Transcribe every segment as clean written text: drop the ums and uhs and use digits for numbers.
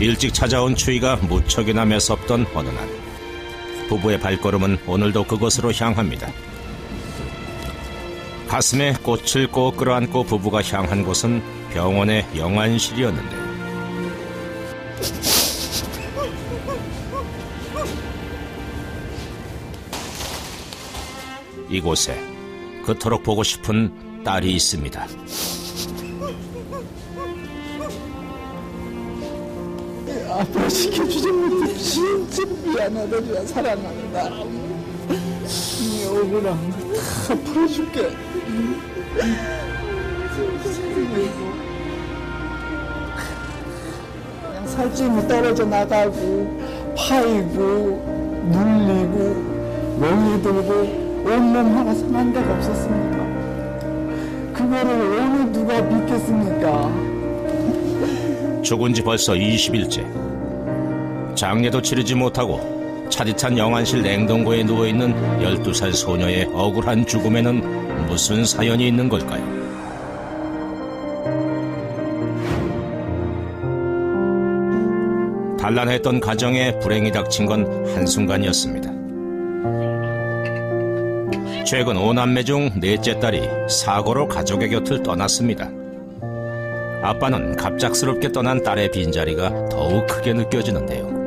일찍 찾아온 추위가 무척이나 매섭던 어느 날, 부부의 발걸음은 오늘도 그곳으로 향합니다. 가슴에 꽃을 꼭 끌어안고 부부가 향한 곳은 병원의 영안실이었는데, 이곳에 그토록 보고 싶은 딸이 있습니다. 아빠 시켜주지 못해 진짜 미안하다. 주야 사랑한다. 네 억울한 거 다 풀어줄게. 그냥 살찌면 떨어져 나가고 파이고 눌리고 멍이 들고 온몸 하나 상한 데가 없었습니까? 그거를 어느 누가 믿겠습니까? 죽은 지 벌써 20일째. 장례도 치르지 못하고 차디찬 영안실 냉동고에 누워있는 12살 소녀의 억울한 죽음에는 무슨 사연이 있는 걸까요? 단란했던 가정에 불행이 닥친 건 한순간이었습니다. 최근 5남매 중 넷째 딸이 사고로 가족의 곁을 떠났습니다. 아빠는 갑작스럽게 떠난 딸의 빈자리가 더욱 크게 느껴지는데요.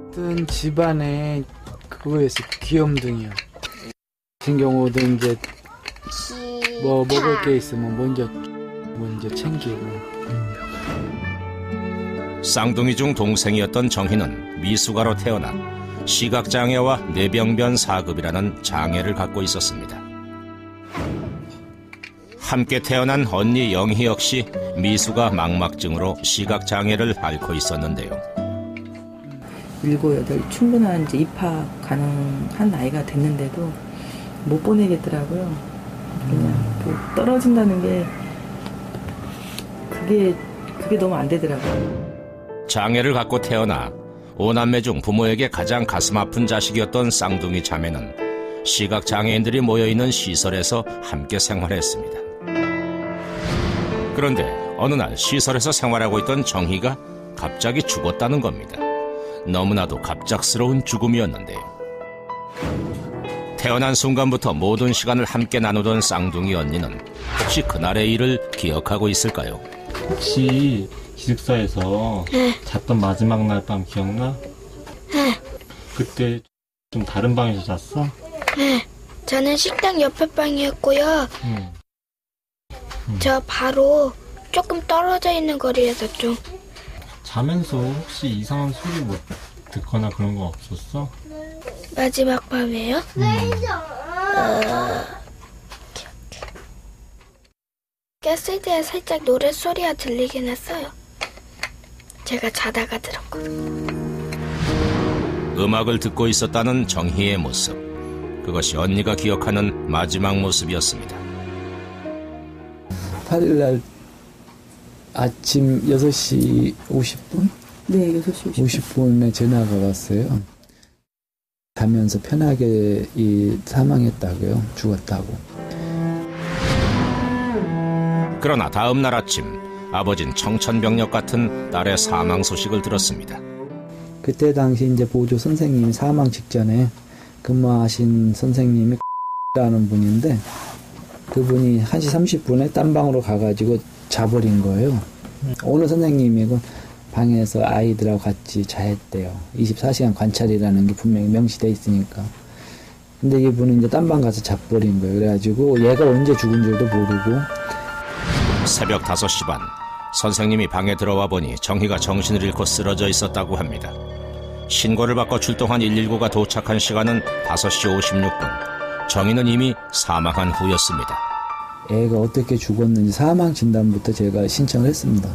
어떤 집안에 그거였어, 귀염둥이요. 같은 경우도 이제 뭐 먹을 게 있으면 먼저 챙기고. 쌍둥이 중 동생이었던 정희는 미숙아로 태어나 시각장애와 뇌병변 4급이라는 장애를 갖고 있었습니다. 함께 태어난 언니 영희 역시 미숙아 망막증으로 시각장애를 앓고 있었는데요. 7, 8 충분한 이제 입학 가능한 나이가 됐는데도 못 보내겠더라고요. 그냥 그 떨어진다는 게 그게 너무 안 되더라고요. 장애를 갖고 태어나 5남매 중 부모에게 가장 가슴 아픈 자식이었던 쌍둥이 자매는 시각장애인들이 모여있는 시설에서 함께 생활했습니다. 그런데 어느 날 시설에서 생활하고 있던 정희가 갑자기 죽었다는 겁니다. 너무나도 갑작스러운 죽음이었는데요. 태어난 순간부터 모든 시간을 함께 나누던 쌍둥이 언니는 혹시 그날의 일을 기억하고 있을까요? 혹시 기숙사에서 잤던 마지막 날 밤 기억나? 그때 좀 다른 방에서 잤어? 저는 식당 옆에 방이었고요. 저 바로 조금 떨어져 있는 거리에서 좀. 자면서 혹시 이상한 소리 뭐 듣거나 그런 거 없었어? 마지막 밤에요? 깼을 때 살짝 노랫소리가 들리긴 했어요. 제가 자다가 들었고. 음악을 듣고 있었다는 정희의 모습. 그것이 언니가 기억하는 마지막 모습이었습니다. 8일날 아침 6시 50분? 네, 6시 50분에 전화가 왔어요. 자면서 편하게 사망했다고요. 죽었다고. 그러나 다음 날 아침 아버진 청천벽력 같은 딸의 사망 소식을 들었습니다. 그때 당시 이제 보조 선생님이 사망 직전에 근무하신 선생님이 라는 분인데 그분이 1시 30분에 딴 방으로 가가지고 자버린 거예요. 어느 선생님이고 방에서 아이들하고 같이 자했대요. 24시간 관찰이라는 게 분명히 명시돼 있으니까. 근데 이분은 이제 딴 방 가서 자버린 거예요. 그래가지고 얘가 언제 죽은 줄도 모르고. 새벽 5시 반 선생님이 방에 들어와 보니 정희가 정신을 잃고 쓰러져 있었다고 합니다. 신고를 받고 출동한 119가 도착한 시간은 5시 56분. 정희는 이미 사망한 후였습니다. 애가 어떻게 죽었는지 사망 진단부터 제가 신청을 했습니다.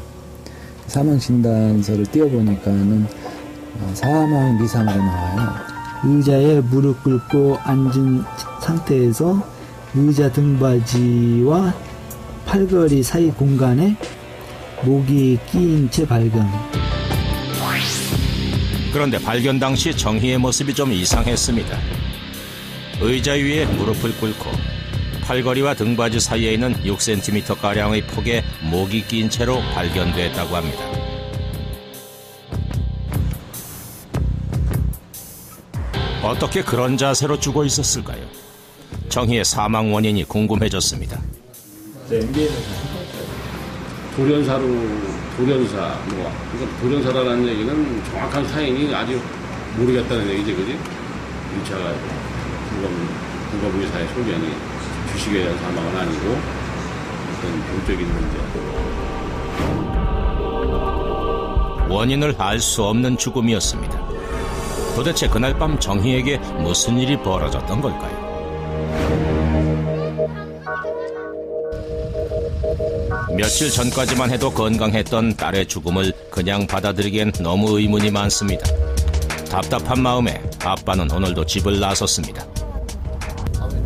사망 진단서를 띄워보니까는 사망 미상으로 나와요. 의자에 무릎 꿇고 앉은 상태에서 의자 등받이와 팔걸이 사이 공간에 목이 끼인 채 발견. 그런데 발견 당시 정희의 모습이 좀 이상했습니다. 의자 위에 무릎을 꿇고 팔걸이와 등받이 사이에 있는 6cm가량의 폭에 목이 끼인 채로 발견됐다고 합니다. 어떻게 그런 자세로 죽어 있었을까요? 정희의 사망 원인이 궁금해졌습니다. 돌연사, 그러니까 돌연사라는 얘기는 정확한 사인이 아직 모르겠다는 얘기지, 그지? 1차가 국가부의사의 소견이 주식에 대한 사망은 아니고 어떤 병적인 문제. 원인을 알 수 없는 죽음이었습니다. 도대체 그날 밤 정희에게 무슨 일이 벌어졌던 걸까요? 며칠 전까지만 해도 건강했던 딸의 죽음을 그냥 받아들이기엔 너무 의문이 많습니다. 답답한 마음에 아빠는 오늘도 집을 나섰습니다.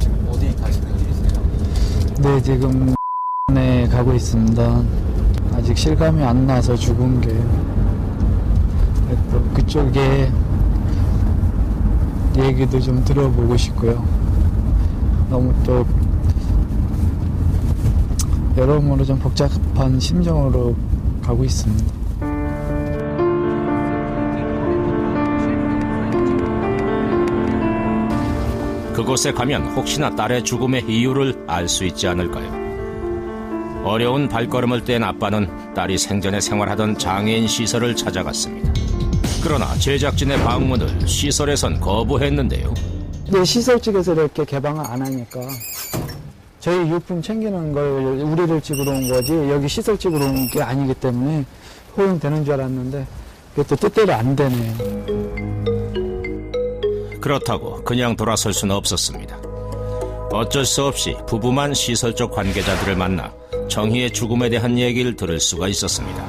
지금 어디 가시는 길이세요? 네, 지금 네 가고 있습니다. 아직 실감이 안 나서 죽은 게 또 그쪽에 얘기도 좀 들어보고 싶고요. 너무 또 여러모로 좀 복잡한 심정으로 가고 있습니다. 그곳에 가면 혹시나 딸의 죽음의 이유를 알 수 있지 않을까요? 어려운 발걸음을 뗀 아빠는 딸이 생전에 생활하던 장애인 시설을 찾아갔습니다. 그러나 제작진의 방문을 시설에선 거부했는데요. 네, 시설 측에서 이렇게 개방을 안 하니까 저희 유품 챙기는 걸 우리를 찍으러 온 거지 여기 시설 찍으러 온 게 아니기 때문에 허용되는 줄 알았는데 그게 또 뜻대로 안 되네요. 그렇다고 그냥 돌아설 수는 없었습니다. 어쩔 수 없이 부부만 시설 쪽 관계자들을 만나 정희의 죽음에 대한 얘기를 들을 수가 있었습니다.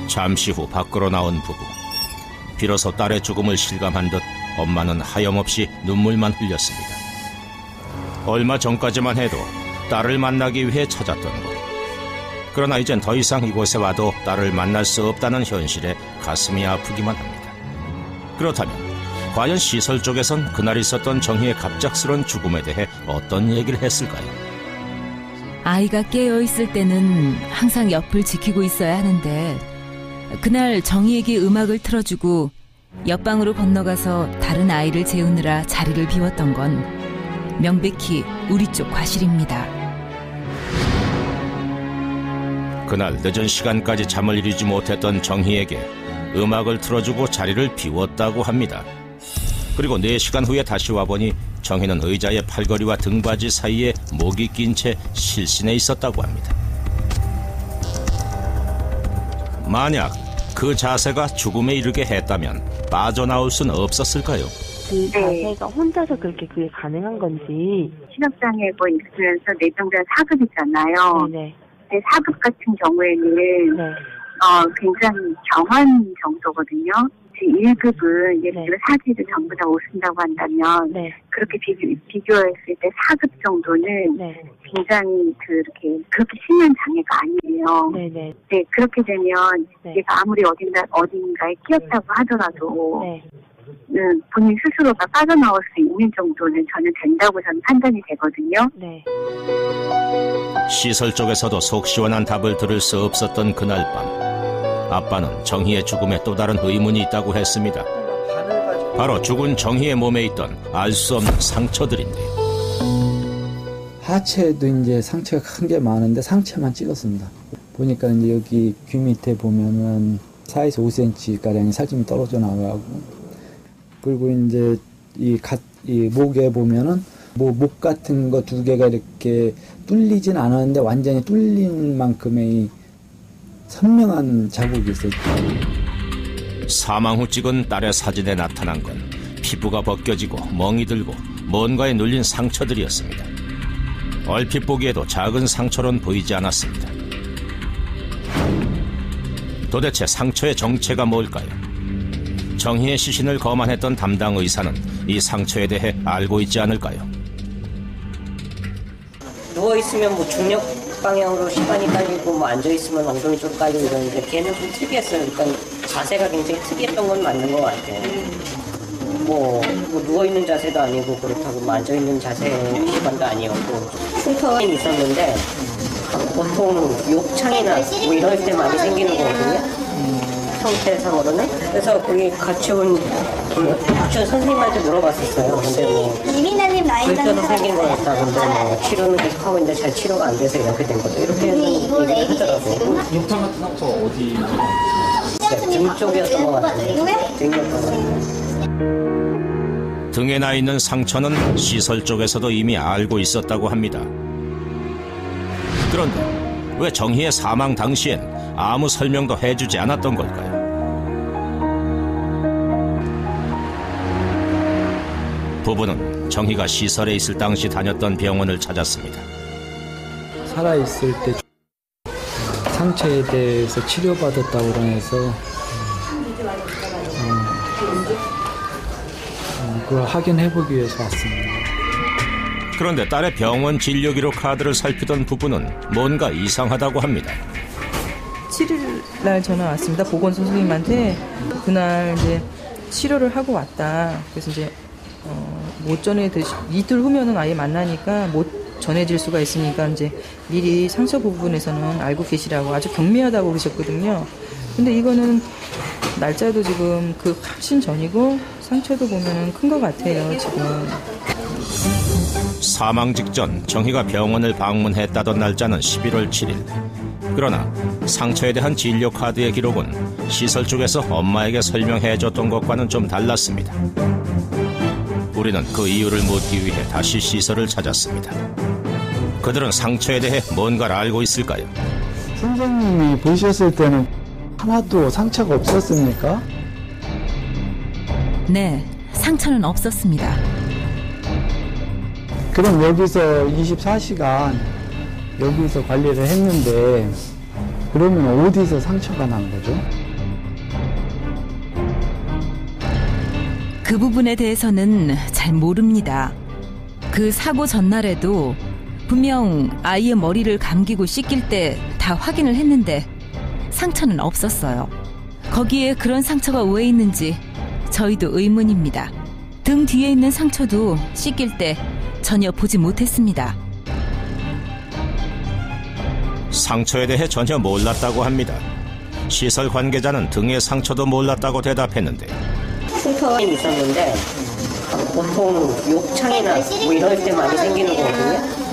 잠시 후 밖으로 나온 부부. 비로소 딸의 죽음을 실감한 듯 엄마는 하염없이 눈물만 흘렸습니다. 얼마 전까지만 해도 딸을 만나기 위해 찾았던 곳. 그러나 이젠 더 이상 이곳에 와도 딸을 만날 수 없다는 현실에 가슴이 아프기만 합니다. 그렇다면 과연 시설 쪽에선 그날 있었던 정희의 갑작스런 죽음에 대해 어떤 얘기를 했을까요? 아이가 깨어있을 때는 항상 옆을 지키고 있어야 하는데 그날 정희에게 음악을 틀어주고 옆방으로 건너가서 다른 아이를 재우느라 자리를 비웠던 건 명백히 우리 쪽 과실입니다. 그날 늦은 시간까지 잠을 이루지 못했던 정희에게 음악을 틀어주고 자리를 비웠다고 합니다. 그리고 4시간 후에 다시 와보니 정희는 의자의 팔걸이와 등받이 사이에 목이 낀 채 실신해 있었다고 합니다. 만약 그 자세가 죽음에 이르게 했다면 빠져나올 수는 없었을까요? 그 자세가 혼자서 그렇게 그게 가능한 건지. 시력장애가 있으면서 뇌병변 4급이잖아요. 네네. 4급 같은 경우에는 네. 굉장히 경한 정도거든요. 1급은 예를 들어 사지를 전부 다 오신다고 한다면 네. 그렇게 비교했을 때 4급 정도는 네. 굉장히 그렇게 심한 장애가 아니에요. 네네. 네, 그렇게 되면 네. 얘가 아무리 어딘가에 끼었다고 하더라도 네. 본인 스스로가 빠져나올 수 있는 정도는 저는 된다고 저는 판단이 되거든요. 네. 시설 쪽에서도 속 시원한 답을 들을 수 없었던 그날 밤. 아빠는 정희의 죽음에 또 다른 의문이 있다고 했습니다. 바로 죽은 정희의 몸에 있던 알 수 없는 상처들인데요. 하체도 이제 상처가 큰 게 많은데 상체만 찍었습니다. 보니까 이제 여기 귀 밑에 보면은 4에서 5cm 가량이 살점이 떨어져 나가고, 그리고 이제 이 목에 보면은 목 같은 거 2개가 이렇게 뚫리진 않았는데 완전히 뚫린 만큼의 선명한 자국이 있었죠. 사망 후 찍은 딸의 사진에 나타난 건 피부가 벗겨지고 멍이 들고 뭔가에 눌린 상처들이었습니다. 얼핏 보기에도 작은 상처로는 보이지 않았습니다. 도대체 상처의 정체가 뭘까요? 정희의 시신을 거만했던 담당 의사는 이 상처에 대해 알고 있지 않을까요? 누워있으면 중력 방향으로 시간이 깔리고 앉아있으면 엉덩이 쪽 깔리고 이러는데 걔는 좀 특이했어요. 그러니까 자세가 굉장히 특이했던 건 맞는 것 같아요. 뭐 누워있는 자세도 아니고 그렇다고 앉아있는 자세 시간도 아니었고 흉터가 있었는데 보통 욕창이나 뭐 이럴 때 많이 생기는 거거든요. 형태상으로는. 그래서 거기 같이 온 유치원 선생님한테 물어봤었어요. 근데 뭐 이민아님 나이는 불편은 생긴 것 같다. 근데 뭐 치료는 계속 하고 있는데 잘 치료가 안 돼서 이렇게 된 거죠. 이렇게 이분 얘기를 하더라고요. 욕탕 같은 상처가 어디? 네, 등 쪽이었던 것 같아요. 등이었던 것 같아요. 등에 나 있는 상처는 시설 쪽에서도 이미 알고 있었다고 합니다. 그런데 왜 정희의 사망 당시엔 아무 설명도 해주지 않았던 걸까요? 부부는 정희가 시설에 있을 당시 다녔던 병원을 찾았습니다. 살아있을 때 상처에 대해서 치료받았다고 그래서 그걸 확인해보기 위해서 왔습니다. 그런데 딸의 병원 진료기록 카드를 살피던 부부는 뭔가 이상하다고 합니다. 7일 날 전화 왔습니다. 보건 선생님한테 그날 이제 치료를 하고 왔다. 그래서 이제 못 전해드시 이틀 후면은 아예 만나니까 못 전해질 수가 있으니까 이제 미리 상처 부분에서는 알고 계시라고 아주 경미하다고 그러셨거든요. 근데 이거는 날짜도 지금 그 확신 전이고 상처도 보면은 큰 것 같아요, 지금. 사망 직전 정희가 병원을 방문했다던 날짜는 11월 7일. 그러나 상처에 대한 진료 카드의 기록은 시설 쪽에서 엄마에게 설명해줬던 것과는 좀 달랐습니다. 우리는 그 이유를 묻기 위해 다시 시설을 찾았습니다. 그들은 상처에 대해 뭔가를 알고 있을까요? 선생님이 보셨을 때는 하나도 상처가 없었습니까? 네, 상처는 없었습니다. 그럼 여기서 24시간 여기서 관리를 했는데 그러면 어디서 상처가 난 거죠? 그 부분에 대해서는 잘 모릅니다. 그 사고 전날에도 분명 아이의 머리를 감기고 씻길 때 다 확인을 했는데 상처는 없었어요. 거기에 그런 상처가 왜 있는지 저희도 의문입니다. 등 뒤에 있는 상처도 씻길 때 전혀 보지 못했습니다. 상처에 대해 전혀 몰랐다고 합니다. 시설 관계자는 등의 상처도 몰랐다고 대답했는데 흉터가 있었는데 보통 욕창이나 뭐 이럴 때 많이 생기는 거거든요.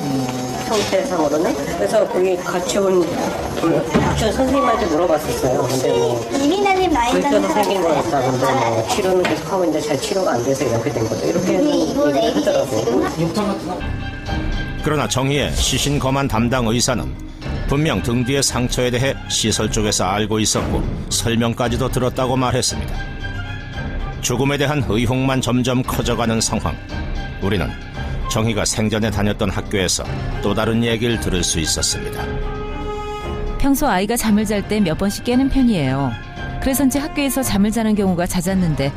형태상으로는. 그래서 거기 같이 온 유치원 선생님한테 물어봤었어요. 근데 뭐 이민아님 나이는 불편은 생긴 것 같다. 근데 뭐 치료는 계속 하고 있는데 잘 치료가 안 돼서 이렇게 된 거죠. 이렇게 얘기를 하더라고요. 욕탕 같은 상처. 그러나 정희의 시신 검안 담당 의사는 분명 등 뒤의 상처에 대해 시설 쪽에서 알고 있었고 설명까지도 들었다고 말했습니다. 죽음에 대한 의혹만 점점 커져가는 상황. 우리는 정희가 생전에 다녔던 학교에서 또 다른 얘기를 들을 수 있었습니다. 평소 아이가 잠을 잘 때 몇 번씩 깨는 편이에요. 그래서인지 학교에서 잠을 자는 경우가 잦았는데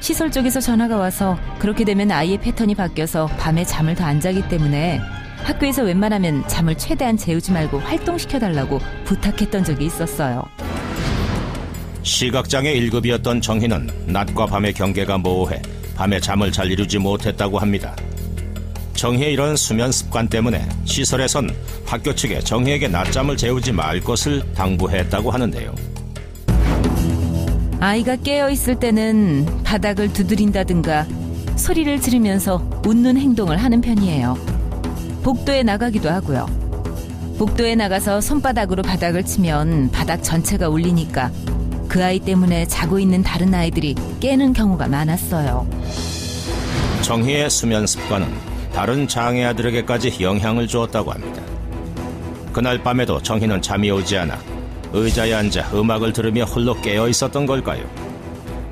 시설 쪽에서 전화가 와서 그렇게 되면 아이의 패턴이 바뀌어서 밤에 잠을 더 안 자기 때문에 학교에서 웬만하면 잠을 최대한 재우지 말고 활동시켜달라고 부탁했던 적이 있었어요. 시각장애 1급이었던 정희는 낮과 밤의 경계가 모호해 밤에 잠을 잘 이루지 못했다고 합니다. 정희의 이런 수면 습관 때문에 시설에선 학교 측에 정희에게 낮잠을 재우지 말 것을 당부했다고 하는데요. 아이가 깨어있을 때는 바닥을 두드린다든가 소리를 지르면서 웃는 행동을 하는 편이에요. 복도에 나가기도 하고요. 복도에 나가서 손바닥으로 바닥을 치면 바닥 전체가 울리니까 그 아이 때문에 자고 있는 다른 아이들이 깨는 경우가 많았어요. 정희의 수면 습관은 다른 장애 아들에게까지 영향을 주었다고 합니다. 그날 밤에도 정희는 잠이 오지 않아 의자에 앉아 음악을 들으며 홀로 깨어 있었던 걸까요?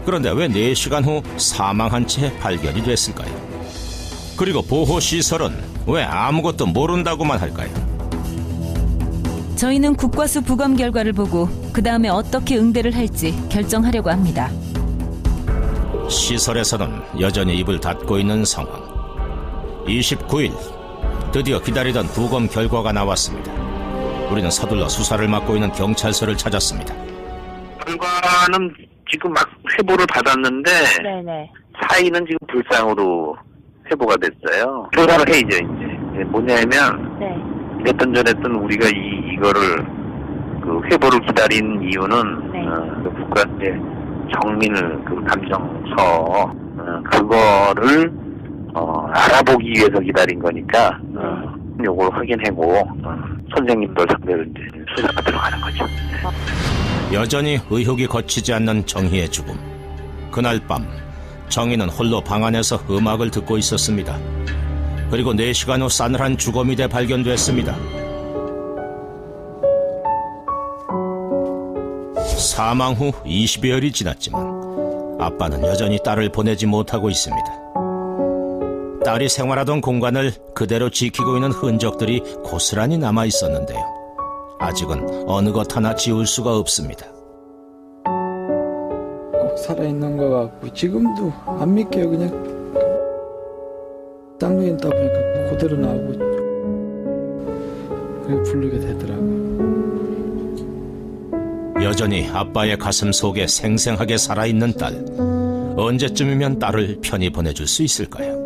그런데 왜 4시간 후 사망한 채 발견이 됐을까요? 그리고 보호시설은 왜 아무것도 모른다고만 할까요? 저희는 국과수 부검 결과를 보고 그 다음에 어떻게 응대를 할지 결정하려고 합니다. 시설에서는 여전히 입을 닫고 있는 상황. 29일 드디어 기다리던 부검 결과가 나왔습니다. 우리는 서둘러 수사를 맡고 있는 경찰서를 찾았습니다. 결과는 지금 막 회보를 받았는데 네네. 사인은 지금 불상으로 회보가 됐어요. 조사를 해야죠 이제. 뭐냐면 네. 이랬던 저랬던 우리가 이거를 그 회보를 기다린 이유는 네. 그 국가의 정민을 그 감정서 그거를 알아보기 위해서 기다린 거니까 요걸 확인하고 선생님들 상대로 이제 수사가 들어가는 거죠. 여전히 의혹이 거치지 않는 정희의 죽음. 그날 밤 정희는 홀로 방 안에서 음악을 듣고 있었습니다. 그리고 4시간 후 싸늘한 주거미 대 발견됐습니다. 사망 후 20여일이 지났지만 아빠는 여전히 딸을 보내지 못하고 있습니다. 딸이 생활하던 공간을 그대로 지키고 있는 흔적들이 고스란히 남아 있었는데요. 아직은 어느 것 하나 지울 수가 없습니다. 꼭 살아있는 것 같고 지금도 안 믿겨요. 그냥 쌍둥이 있다 보니까 그대로 나오고 그리고 부르게 되더라고요. 여전히 아빠의 가슴 속에 생생하게 살아있는 딸. 언제쯤이면 딸을 편히 보내줄 수 있을까요?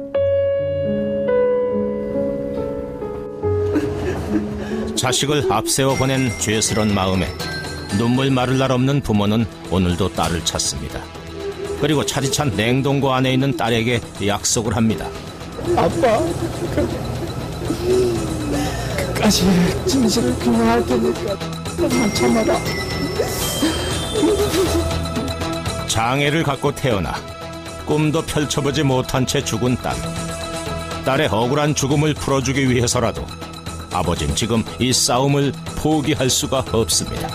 자식을 앞세워 보낸 죄스런 마음에 눈물 마를 날 없는 부모는 오늘도 딸을 찾습니다. 그리고 차디찬 냉동고 안에 있는 딸에게 약속을 합니다. 아빠, 끝까지 진실을 규명할 테니까 조금만 참아라. 장애를 갖고 태어나 꿈도 펼쳐보지 못한 채 죽은 딸. 딸의 억울한 죽음을 풀어주기 위해서라도 아버진 지금 이 싸움을 포기할 수가 없습니다.